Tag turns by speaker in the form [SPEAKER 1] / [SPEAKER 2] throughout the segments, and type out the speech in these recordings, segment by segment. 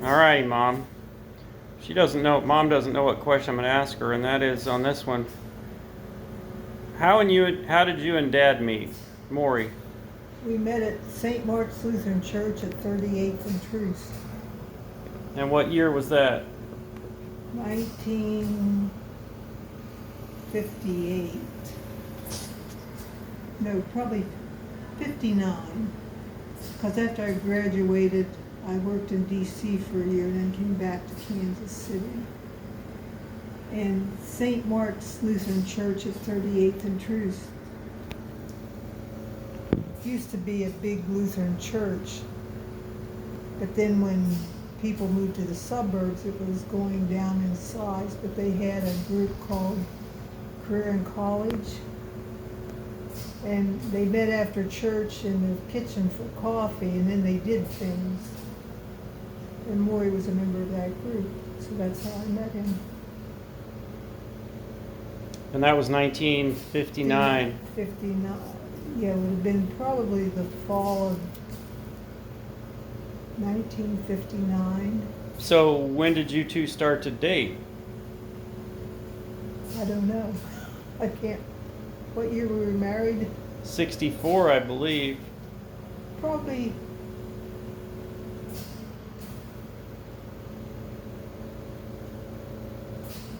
[SPEAKER 1] All right, Mom. She doesn't know. Mom doesn't know what question I'm going to ask her, and that is on this one. How did you and Dad meet, Maury?
[SPEAKER 2] We met at St. Mark's Lutheran Church at 38th and Troost,
[SPEAKER 1] And what year was that?
[SPEAKER 2] 1958. No, probably 59. Because after I graduated, I worked in D.C. for a year and then came back to Kansas City. And St. Mark's Lutheran Church at 38th and Troost used to be a big Lutheran church, but then when people moved to the suburbs, it was going down in size. But they had a group called Career and College, and they met after church in the kitchen for coffee, and then they did things. And Maury was a member of that group, so that's how I met him.
[SPEAKER 1] And that was 1959.
[SPEAKER 2] 59. Yeah, it would have been probably the fall of 1959.
[SPEAKER 1] So when did you two start to date?
[SPEAKER 2] I don't know. I can't. What year we were married?
[SPEAKER 1] 64, I believe.
[SPEAKER 2] Probably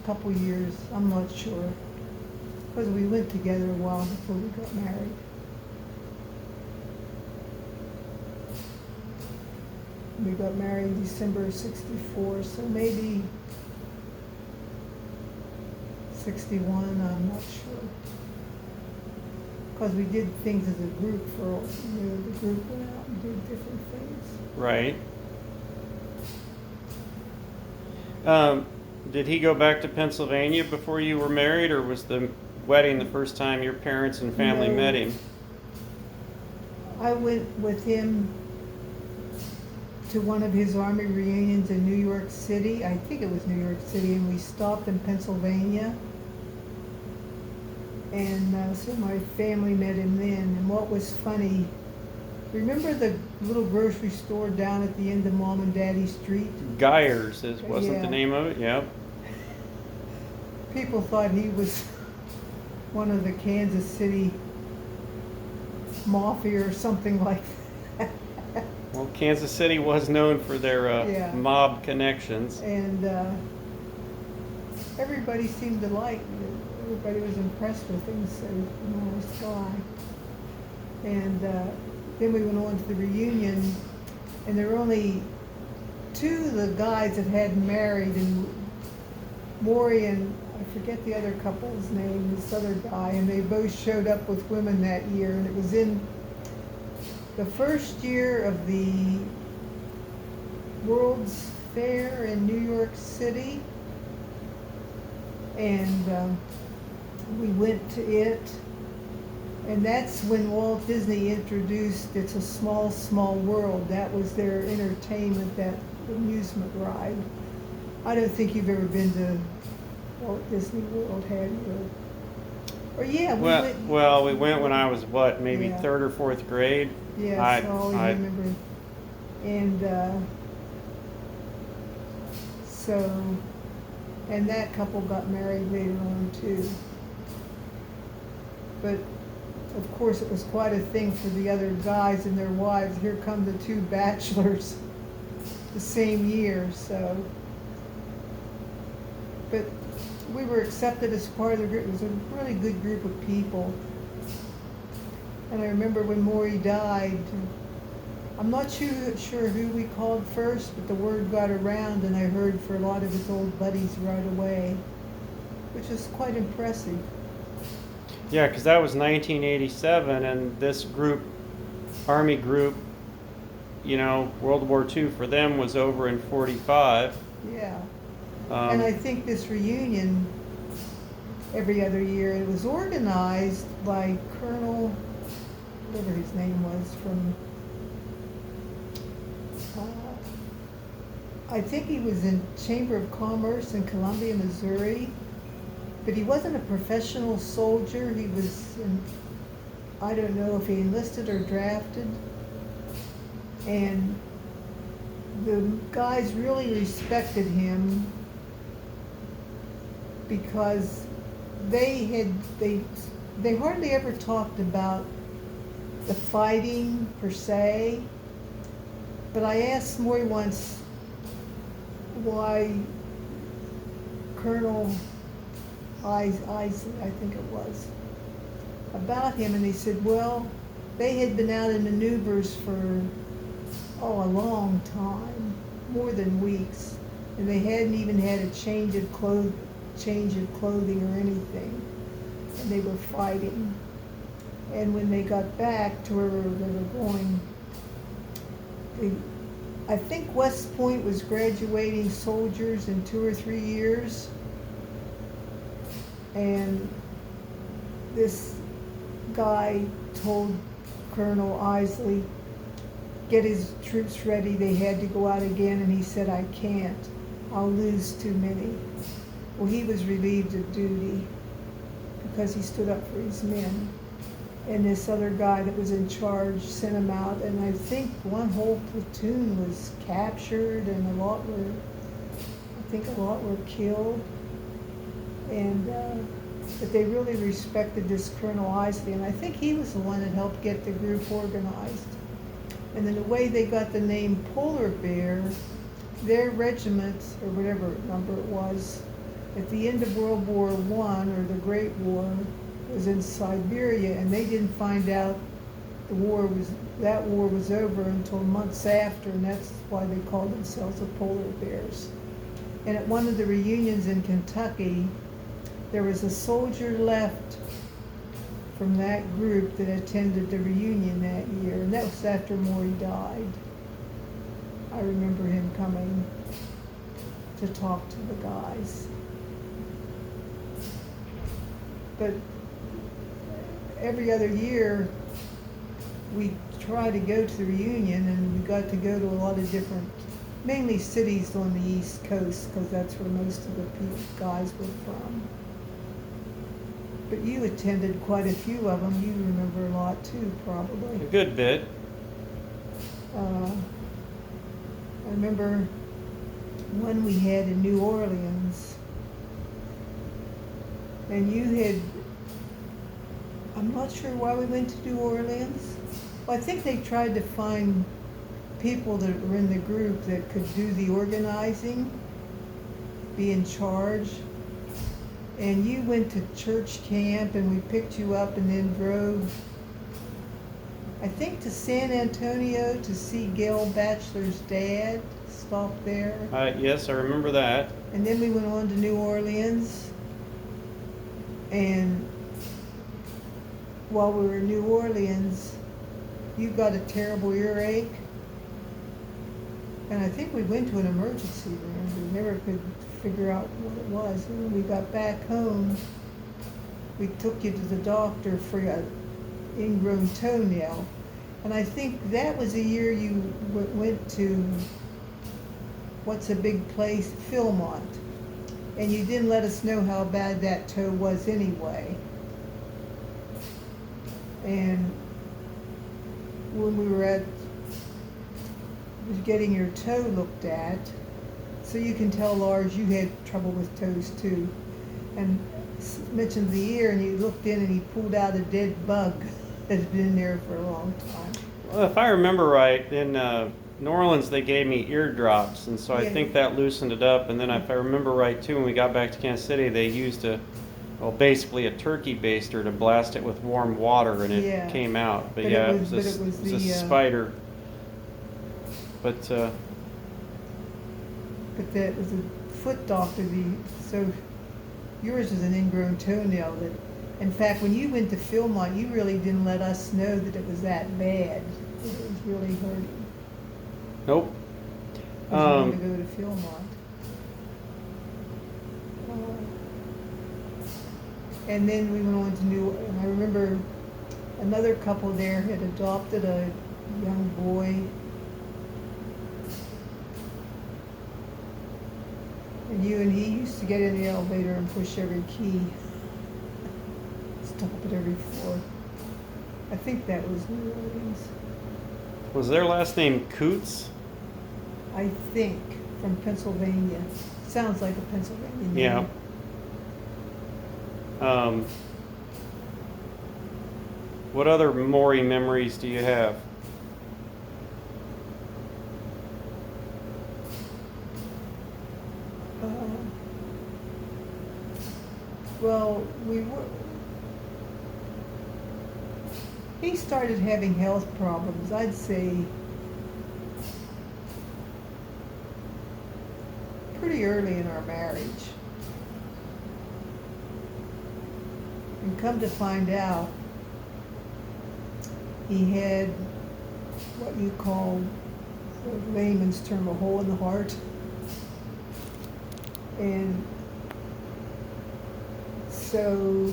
[SPEAKER 2] a couple years. I'm not sure. Because we lived together a while before we got married. We got married in December of 64, so maybe 61, I'm not sure. Because we did things as a group the group went out and did different things.
[SPEAKER 1] Right. Did he go back to Pennsylvania before you were married, or was the wedding the first time your parents and family
[SPEAKER 2] No.
[SPEAKER 1] met him?
[SPEAKER 2] I went with him to one of his Army reunions in New York City. I think it was New York City, and we stopped in Pennsylvania. And so my family met him then. And what was funny, remember the little grocery store down at the end of Mom and Daddy Street?
[SPEAKER 1] Geyer's wasn't
[SPEAKER 2] Yeah.
[SPEAKER 1] the name of it? Yeah.
[SPEAKER 2] People thought he was one of the Kansas City mafia or something like that.
[SPEAKER 1] Well, Kansas City was known for their
[SPEAKER 2] Yeah.
[SPEAKER 1] mob connections.
[SPEAKER 2] And everybody seemed to like it. Everybody was impressed with him, said, nice guy. And then we went on to the reunion, and there were only two of the guys that hadn't married, and Maury and I forget the other couple's name, this other guy, and they both showed up with women that year, and it was in the first year of the World's Fair in New York City, and we went to it, and that's when Walt Disney introduced It's a Small, Small World. That was their entertainment, that amusement ride. I don't think you've ever been to Walt Disney World, have you? Or yeah, we went.
[SPEAKER 1] Well, we went when I was what, maybe
[SPEAKER 2] Yeah.
[SPEAKER 1] third or fourth grade.
[SPEAKER 2] Yes, I always remember. And and that couple got married later on too. But of course it was quite a thing for the other guys and their wives. Here come the two bachelors the same year, so. But we were accepted as part of the group. It was a really good group of people. And I remember when Maury died, I'm not sure who we called first, but the word got around, and I heard for a lot of his old buddies right away, which was quite impressive.
[SPEAKER 1] Yeah, because that was 1987, and this group, Army group, World War II for them was over in 45.
[SPEAKER 2] Yeah. And I think this reunion every other year, it was organized by Colonel, whatever his name was, from, I think he was in Chamber of Commerce in Columbia, Missouri, but he wasn't a professional soldier. He was, I don't know if he enlisted or drafted. And the guys really respected him because they hardly ever talked about the fighting per se. But I asked Maury once why Colonel Isley, I think it was, about him, and he said, well, they had been out in maneuvers for, a long time, more than weeks, and they hadn't even had a change of clothing or anything, and they were fighting. And when they got back to where they were going, I think West Point was graduating soldiers in 2 or 3 years, and this guy told Colonel Isley, get his troops ready, they had to go out again, and he said, I can't, I'll lose too many. Well, he was relieved of duty because he stood up for his men. And this other guy that was in charge sent him out, and I think one whole platoon was captured, and a lot were killed. And but they really respected this Colonel Isley, and I think he was the one that helped get the group organized. And then the way they got the name Polar Bear, their regiment, or whatever number it was, at the end of World War I, or the Great War, was in Siberia, and they didn't find out that war was over until months after, and that's why they called themselves the Polar Bears. And at one of the reunions in Kentucky, there was a soldier left from that group that attended the reunion that year, and that was after Maury died. I remember him coming to talk to the guys. But every other year, we try to go to the reunion, and we got to go to a lot of different, mainly cities on the East Coast, because that's where most of the guys were from. But you attended quite a few of them. You remember a lot too, probably.
[SPEAKER 1] A good bit.
[SPEAKER 2] I remember one we had in New Orleans, and you had, I'm not sure why we went to New Orleans. Well, I think they tried to find people that were in the group that could do the organizing, be in charge. And you went to church camp, and we picked you up and then drove, I think, to San Antonio to see Gail Batchelor's dad, stopped there.
[SPEAKER 1] Yes, I remember that.
[SPEAKER 2] And then we went on to New Orleans, and while we were in New Orleans, you got a terrible earache, and I think we went to an emergency room. We never could figure out what it was. And when we got back home, we took you to the doctor for an ingrown toenail. And I think that was the year you went to, what's a big place, Philmont. And you didn't let us know how bad that toe was anyway. And when we were getting your toe looked at, so you can tell Lars you had trouble with toes too, and mentioned the ear, and you looked in and he pulled out a dead bug that had been there for a long time.
[SPEAKER 1] Well, if I remember right, in New Orleans they gave me eardrops, and so I think that loosened it up. And then if I remember right too, when we got back to Kansas City, they used basically a turkey baster to blast it with warm water, and it came out. But it was a spider. But
[SPEAKER 2] that was a foot doctor. So yours is an ingrown toenail. That, in fact, when you went to Philmont, you really didn't let us know that it was that bad. That it was really hurting.
[SPEAKER 1] Nope.
[SPEAKER 2] You wanted to go to Philmont. And then we went on to and I remember another couple there had adopted a young boy. And you and he used to get in the elevator and push every key. Stop at every floor. I think that was New Orleans.
[SPEAKER 1] Was their last name Coots?
[SPEAKER 2] I think, from Pennsylvania. Sounds like a Pennsylvania name.
[SPEAKER 1] Yeah. What other Maury memories do you have?
[SPEAKER 2] Uh, well, he started having health problems, I'd say, pretty early in our marriage. And come to find out, he had what you call, a layman's term, a hole in the heart. And so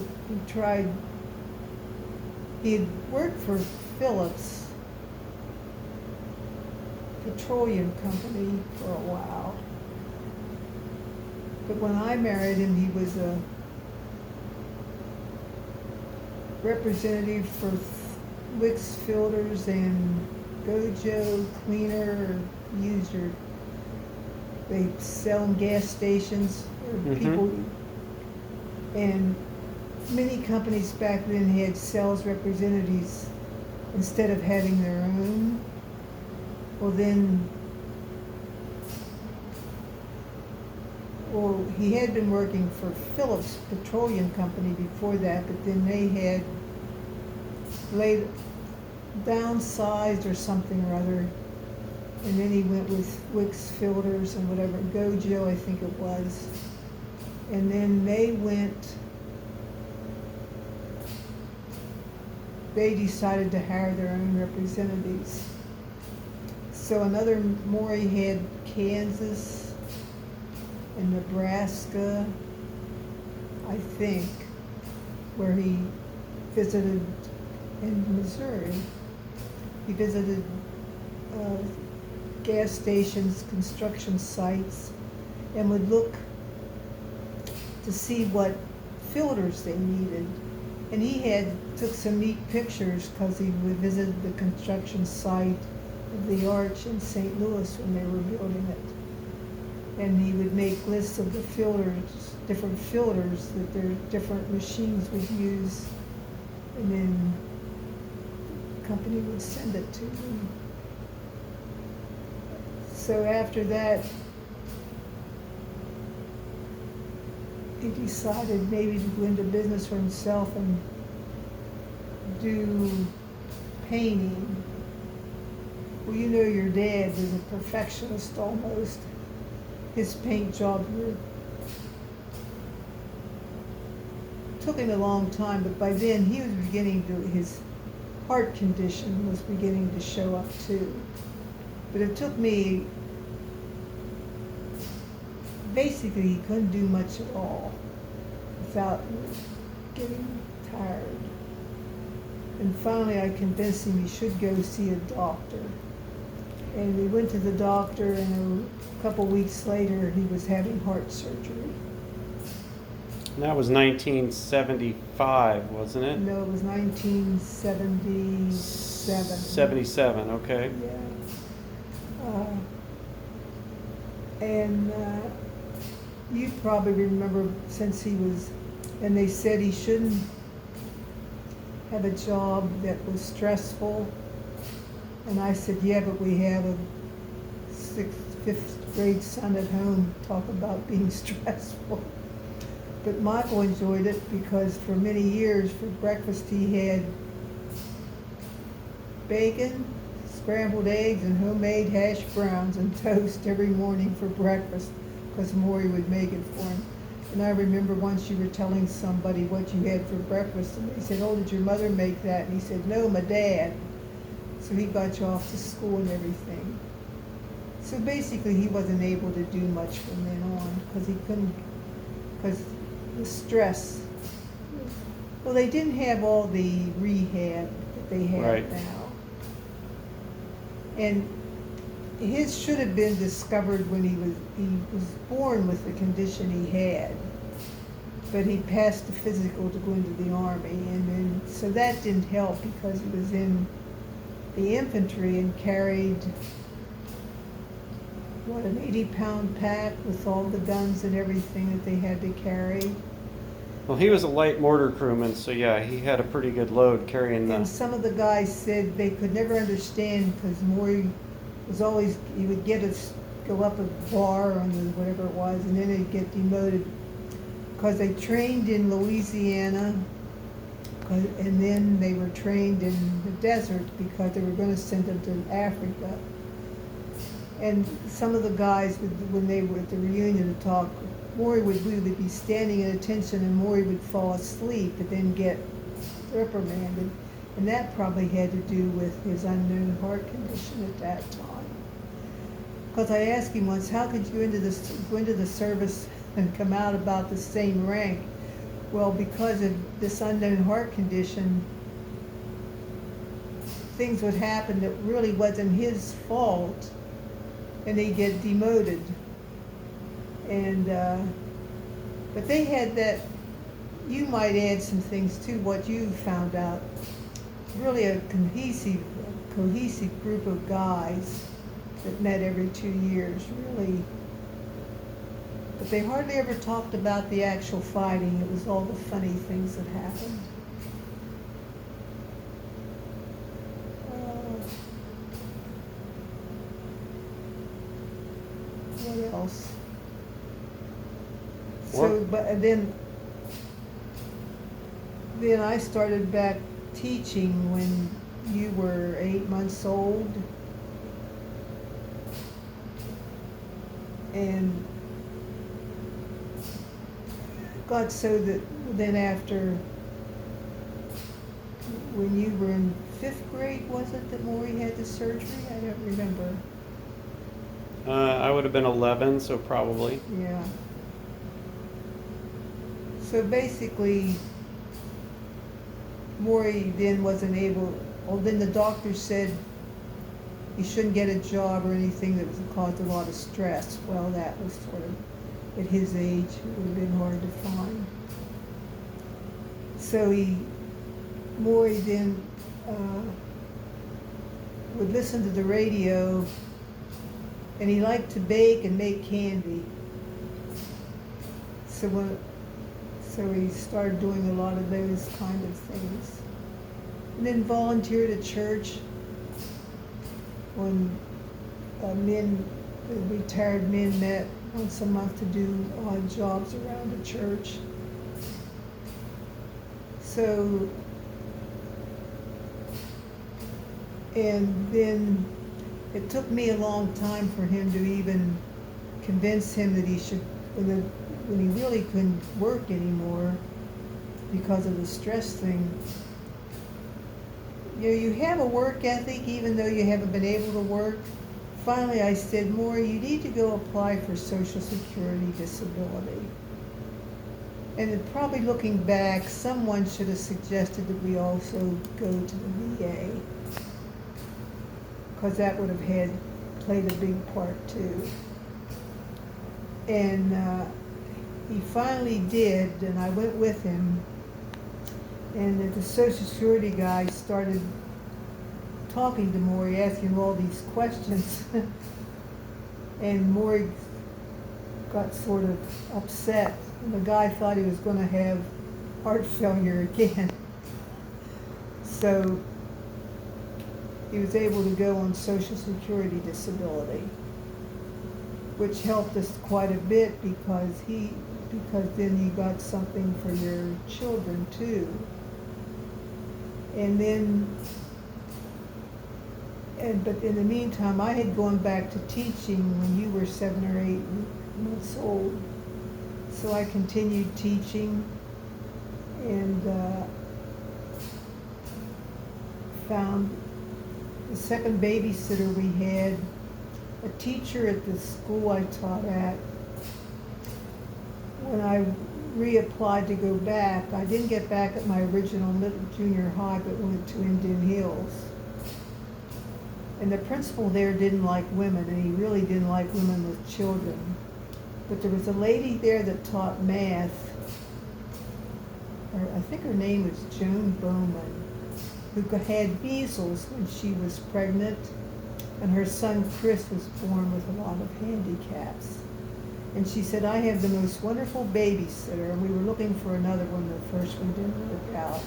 [SPEAKER 2] he had worked for Phillips Petroleum Company for a while. But when I married him, he was a representative for Wicks Filters and Gojo Cleaner User. They sell in gas stations or people. And many companies back then had sales representatives instead of having their own. Well, he had been working for Phillips Petroleum Company before that, but then they had downsized or something or other, and then he went with Wicks Filters and whatever, Gojo I think it was, and then they decided to hire their own representatives. So another Maury had Kansas and Nebraska, I think, where he visited, in Missouri. He visited gas stations, construction sites, and would look to see what filters they needed. And he took some neat pictures because he would visit the construction site of the Arch in St. Louis when they were building it. And he would make lists of the filters, different filters that their different machines would use, and then the company would send it to him. So after that, he decided maybe to go into business for himself and do painting. Well, you know, your dad was a perfectionist almost. His paint jobs took him a long time, but by then he was his heart condition was beginning to show up too. But it took me, basically he couldn't do much at all without getting tired. And finally I convinced him he should go see a doctor. And we went to the doctor, and a couple weeks later he was having heart surgery.
[SPEAKER 1] And that was 1975, wasn't it?
[SPEAKER 2] No, it was 1977.
[SPEAKER 1] 77, okay.
[SPEAKER 2] Yeah. And you probably remember, since and they said he shouldn't have a job that was stressful. And I said, yeah, but we have a 5th grade son at home, talk about being stressful. But Michael enjoyed it because for many years for breakfast he had bacon, scrambled eggs, and homemade hash browns and toast every morning for breakfast, because Maury would make it for him. And I remember once you were telling somebody what you had for breakfast, and they said, oh, did your mother make that? And he said, no, my dad. So he got you off to school and everything. So basically he wasn't able to do much from then on because because the stress. Well, they didn't have all the rehab that they have
[SPEAKER 1] Right.
[SPEAKER 2] now. And his should have been discovered when he was born with the condition he had. But he passed the physical to go into the Army, and then so that didn't help because he was in the infantry and carried an 80-pound pack with all the guns and everything that they had to carry.
[SPEAKER 1] Well, he was a light mortar crewman, so yeah, he had a pretty good load carrying
[SPEAKER 2] And
[SPEAKER 1] the.
[SPEAKER 2] some of the guys said they could never understand because Maury was always, he would get us, go up a bar on the, whatever it was, and then they'd get demoted. Because they trained in Louisiana, and then they were trained in the desert because they were going to send them to Africa. And some of the guys, when they were at the reunion to talk, Maury would be standing at attention and Maury would fall asleep and then get reprimanded. And that probably had to do with his unknown heart condition at that time. Because I asked him once, how could you go into the service and come out about the same rank? Well, because of this unknown heart condition, things would happen that really wasn't his fault, and he'd get demoted. And but they had that. You might add some things to what you found out. Really a cohesive group of guys that met every 2 years, really. But they hardly ever talked about the actual fighting. It was all the funny things that happened. What else? So, but then I started back teaching when you were 8 months old. And got so that then after, when you were in 5th grade, was it that Maury had the surgery? I don't remember.
[SPEAKER 1] I would have been 11, so probably.
[SPEAKER 2] Yeah. So basically, Maury then wasn't able, well, then the doctor said he shouldn't get a job or anything that was caused a lot of stress. Well, that was sort of, at his age, it would have been hard to find. So Maury then would listen to the radio, and he liked to bake and make candy. So he started doing a lot of those kind of things. And then volunteered at church when retired men met once a month to do odd jobs around the church. So, and then it took me a long time for him to even convince him that he should, when he really couldn't work anymore because of the stress thing. You know, you have a work ethic even though you haven't been able to work. Finally, I said, Maury, you need to go apply for Social Security disability. And then probably looking back, someone should have suggested that we also go to the VA, because that would have played a big part too. And he finally did, and I went with him. And the Social Security guy started talking to Maury, asking him all these questions. And Maury got sort of upset. And the guy thought he was going to have heart failure again. So he was able to go on Social Security disability, which helped us quite a bit because then you got something for your children too. And then, but in the meantime, I had gone back to teaching when you were 7 or 8 months old. So I continued teaching and found the second babysitter we had, a teacher at the school I taught at. When I reapplied to go back, I didn't get back at my original junior high, but went to Indian Hills. And the principal there didn't like women, and he really didn't like women with children. But there was a lady there that taught math, or I think her name was Joan Bowman, who had measles when she was pregnant. and her son Chris was born with a lot of handicaps. And she said, I have the most wonderful babysitter, and we were looking for another one. The first one didn't work out.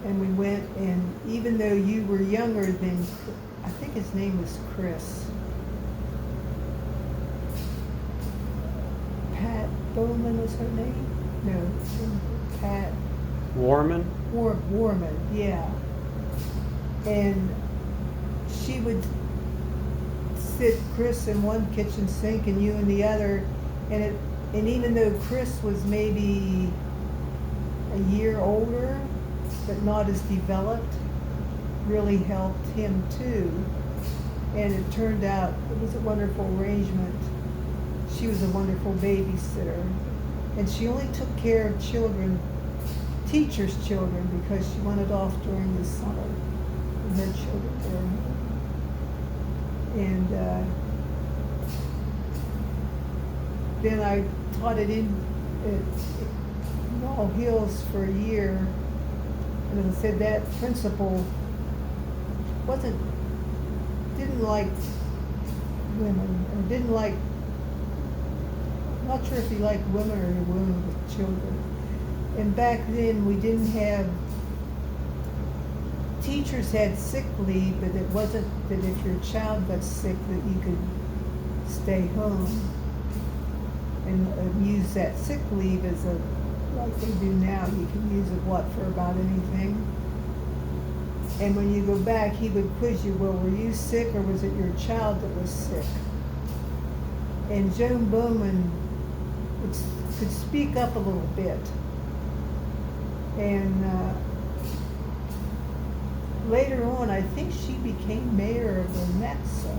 [SPEAKER 2] And we went, and even though you were younger than, I think his name was Chris, Pat Bowman was her name? No, Pat
[SPEAKER 1] Warman?
[SPEAKER 2] Warman, yeah. And she would sit Chris in one kitchen sink and you in the other, and even though Chris was maybe a year older, but not as developed, really helped him too. And it turned out it was a wonderful arrangement. She was a wonderful babysitter. And she only took care of children, teachers' children, because she wanted off during the summer when her children were home. And then I taught it in Wall Hills for a year. And I said that principal didn't like women, or didn't like, I'm not sure if he liked women or women with children. And back then we didn't have, teachers had sick leave, but it wasn't that if your child got sick that you could stay home and use that sick leave as a, like they do now, you can use it for about anything. And when you go back, he would quiz you, well, were you sick or was it your child that was sick? And Joan Bowman could speak up a little bit. And later on, I think she became mayor of Lenexa.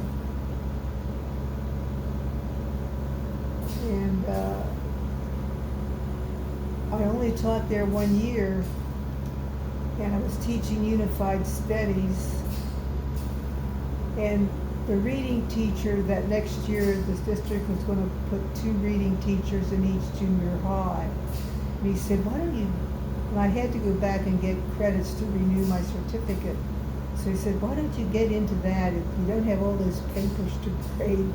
[SPEAKER 2] And I only taught there 1 year, and I was teaching Unified Studies. And the reading teacher that next year, this district was going to put 2 reading teachers in each junior high. And he said, why don't you, and I had to go back and get credits to renew my certificate. So he said, why don't you get into that if you don't have all those papers to grade?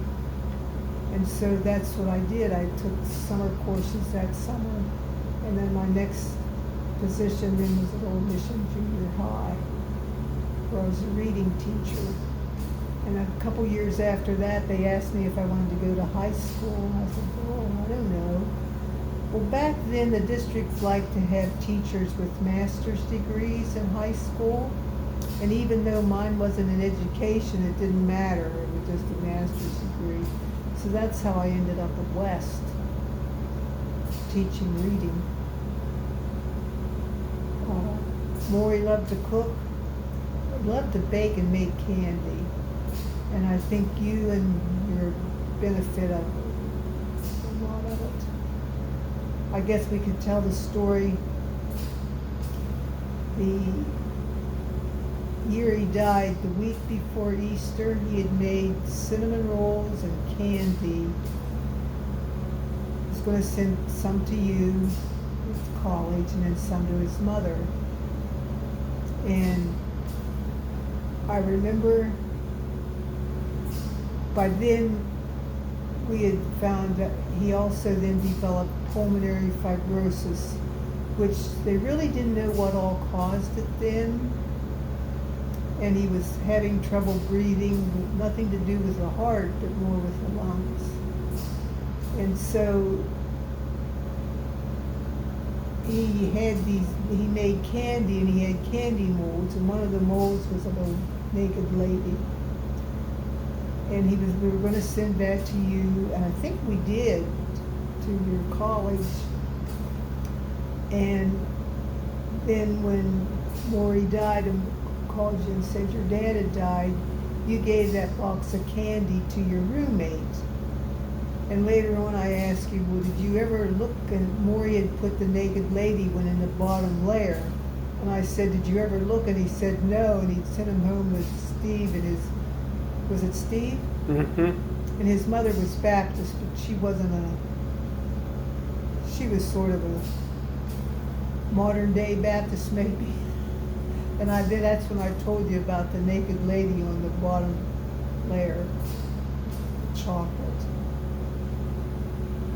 [SPEAKER 2] And so that's what I did. I took summer courses that summer. And then my next position then was at Old Mission Junior High, where I was a reading teacher. And a couple years after that, they asked me if I wanted to go to high school. And I said, oh, I don't know. Well, back then, the district liked to have teachers with master's degrees in high school. And even though mine wasn't in education, it didn't matter. It was just a master's degree. So that's how I ended up at West, teaching reading. Maury loved to cook, loved to bake and make candy. And I think you and your benefit of a lot of it. I guess we could tell the story. The year he died, the week before Easter, he had made cinnamon rolls and candy. He was going to send some to you at college and then some to his mother. And I remember by then we had found that he also then developed pulmonary fibrosis, which they really didn't know what all caused it then. And he was having trouble breathing, nothing to do with the heart, but more with the lungs. And so he made candy, and he had candy molds, and one of the molds was of a naked lady. And we were going to send that to you, and I think we did, to your college. And then when Maury died and called you and said your dad had died, you gave that box of candy to your roommate. And later on I asked you, well, did you ever look, and Maury had put the naked lady one in the bottom layer. And I said, did you ever look? And he said no, and he'd sent him home with Steve and was it Steve?
[SPEAKER 1] Mm-hmm.
[SPEAKER 2] And his mother was Baptist, but she was sort of a modern day Baptist maybe. And that's when I told you about the naked lady on the bottom layer of chocolate.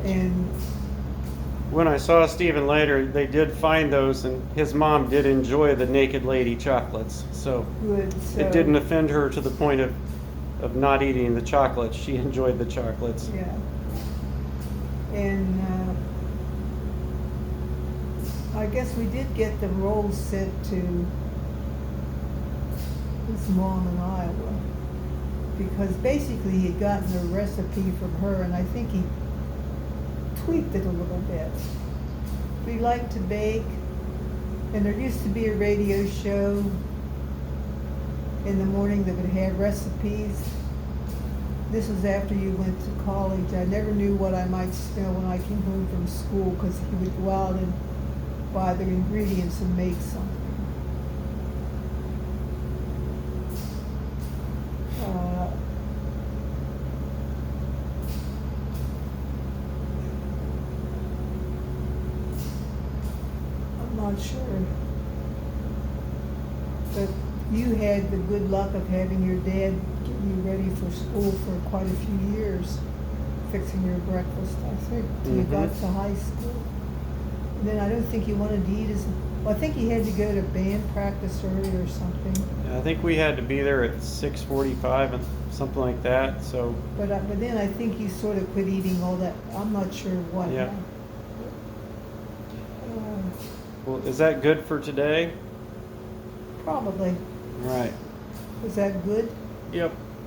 [SPEAKER 2] And
[SPEAKER 1] When I saw Stephen later, they did find those, and his mom did enjoy the Naked Lady chocolates. So
[SPEAKER 2] good, so.
[SPEAKER 1] it didn't offend her to the point of not eating the chocolates. She enjoyed the chocolates.
[SPEAKER 2] Yeah. And I guess we did get the rolls sent to his mom in Iowa, because basically he had gotten a recipe from her, and I think he tweaked it a little bit. We like to bake, and there used to be a radio show in the morning that would have recipes. This was after you went to college. I never knew what I might smell when I came home from school, because he would go out and buy the ingredients and make something. I'm not sure. But you had the good luck of having your dad get you ready for school for quite a few years, fixing your breakfast, I think, till you got to high school. And then I don't think you wanted to eat as, well, I think you had to go to band practice early or something.
[SPEAKER 1] I think we had to be there at 6:45 and something like that. So
[SPEAKER 2] But then I think you sort of quit eating all that. I'm not sure what.
[SPEAKER 1] Yeah.
[SPEAKER 2] Uh,
[SPEAKER 1] well, is that good for today?
[SPEAKER 2] Probably.
[SPEAKER 1] Right.
[SPEAKER 2] Was that good?
[SPEAKER 1] Yep.